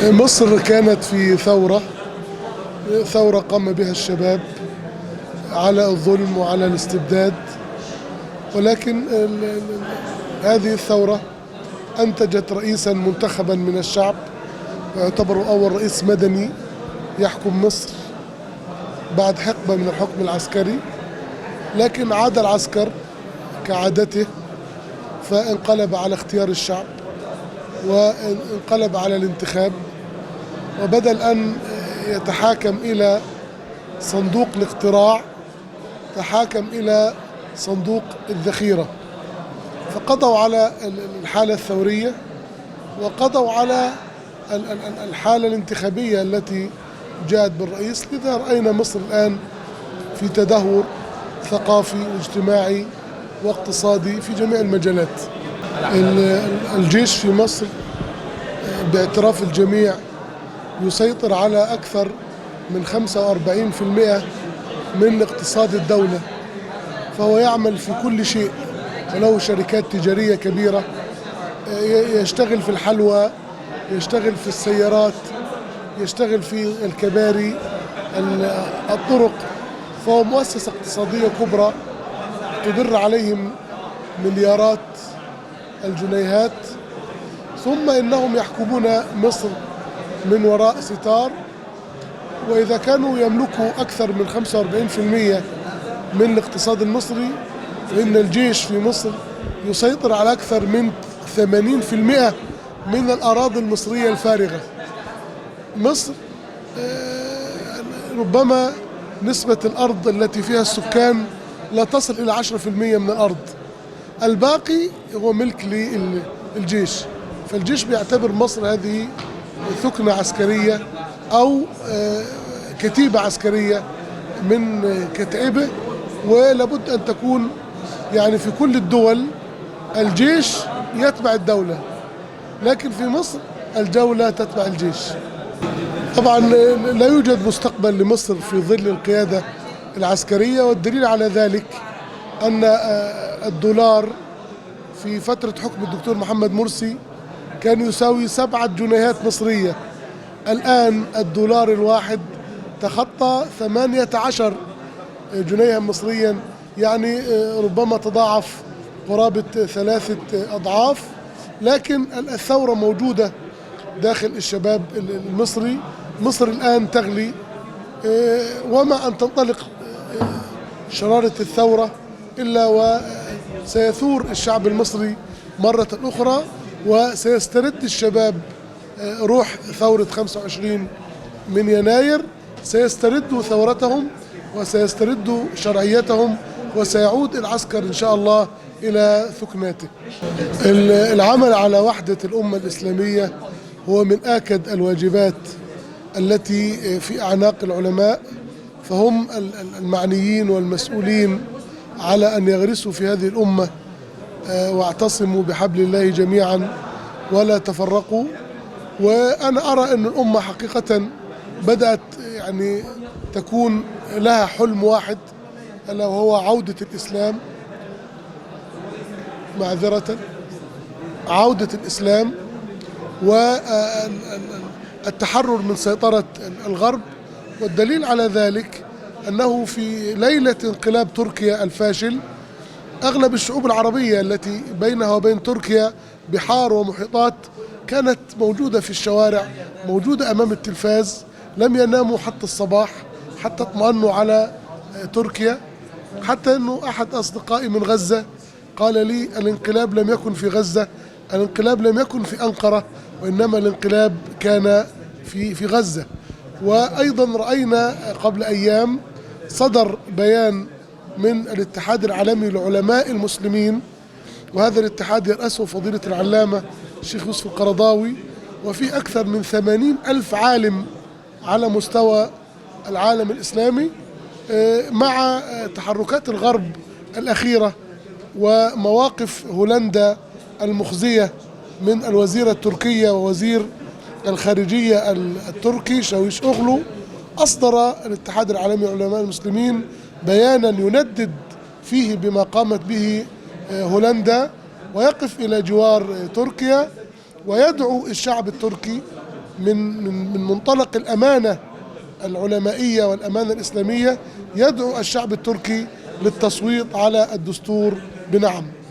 مصر كانت في ثورة قام بها الشباب على الظلم وعلى الاستبداد، ولكن هذه الثورة أنتجت رئيسا منتخبا من الشعب، ويعتبر أول رئيس مدني يحكم مصر بعد حقبة من الحكم العسكري. لكن عاد العسكر كعادته فانقلب على اختيار الشعب وانقلب على الانتخاب، وبدل أن يتحاكم إلى صندوق الاقتراع تحاكم إلى صندوق الذخيرة، فقضوا على الحالة الثورية وقضوا على الحالة الانتخابية التي جاءت بالرئيس. لذا رأينا مصر الآن في تدهور ثقافي واجتماعي واقتصادي في جميع المجالات. الجيش في مصر باعتراف الجميع يسيطر على أكثر من 45% من اقتصاد الدولة، فهو يعمل في كل شيء، وله شركات تجارية كبيرة، يشتغل في الحلوى، يشتغل في السيارات، يشتغل في الكباري، الطرق، فهو مؤسسة اقتصادية كبرى تدر عليهم مليارات الجنيهات. ثم إنهم يحكمون مصر من وراء ستار، وإذا كانوا يملكوا أكثر من 45% من الاقتصاد المصري، فإن الجيش في مصر يسيطر على أكثر من 80% من الأراضي المصرية الفارغة. مصر ربما نسبة الأرض التي فيها السكان لا تصل إلى 10% من الأرض، الباقي هو ملك للجيش. فالجيش بيعتبر مصر هذه ثكنة عسكرية أو كتيبة عسكرية من كتائبه، ولابد أن تكون يعني في كل الدول الجيش يتبع الدولة، لكن في مصر الدولة تتبع الجيش. طبعا لا يوجد مستقبل لمصر في ظل القيادة العسكرية، والدليل على ذلك أن الدولار في فترة حكم الدكتور محمد مرسي كان يساوي 7 جنيهات مصرية، الآن الدولار الواحد تخطى 18 جنيها مصريا، يعني ربما تضاعف قرابة 3 أضعاف. لكن الثورة موجودة داخل الشباب المصري. مصر الآن تغلي، وما أن تنطلق شرارة الثورة إلا وسيثور الشعب المصري مرة أخرى، وسيسترد الشباب روح ثورة 25 من يناير، سيستردوا ثورتهم وسيستردوا شرعيتهم، وسيعود العسكر إن شاء الله إلى ثكناته. العمل على وحدة الأمة الإسلامية هو من آكد الواجبات التي في أعناق العلماء، فهم المعنيين والمسؤولين على أن يغرسوا في هذه الأمة واعتصموا بحبل الله جميعا ولا تفرقوا. وأنا أرى أن الأمة حقيقة بدأت يعني تكون لها حلم واحد، ألا وهو عودة الإسلام، عودة الإسلام والتحرر من سيطرة الغرب. والدليل على ذلك أنه في ليلة انقلاب تركيا الفاشل أغلب الشعوب العربية التي بينها وبين تركيا بحار ومحيطات كانت موجودة في الشوارع، موجودة أمام التلفاز، لم يناموا حتى الصباح حتى اطمأنوا على تركيا. حتى أنه أحد أصدقائي من غزة قال لي الانقلاب لم يكن في غزة، الانقلاب لم يكن في أنقرة، وإنما الانقلاب كان في غزة. وأيضا رأينا قبل أيام صدر بيان من الاتحاد العالمي لعلماء المسلمين، وهذا الاتحاد يرأسه فضيلة العلامة الشيخ يوسف القرضاوي، وفي أكثر من 80,000 عالم على مستوى العالم الإسلامي، مع تحركات الغرب الأخيرة ومواقف هولندا المخزية من الوزيرة التركية ووزير الخارجية التركي شاويش أوغلو. أصدر الاتحاد العالمي لعلماء المسلمين بيانا يندد فيه بما قامت به هولندا، ويقف إلى جوار تركيا، ويدعو الشعب التركي من منطلق الأمانة العلمائية والأمانة الإسلامية يدعو الشعب التركي للتصويت على الدستور بنعم.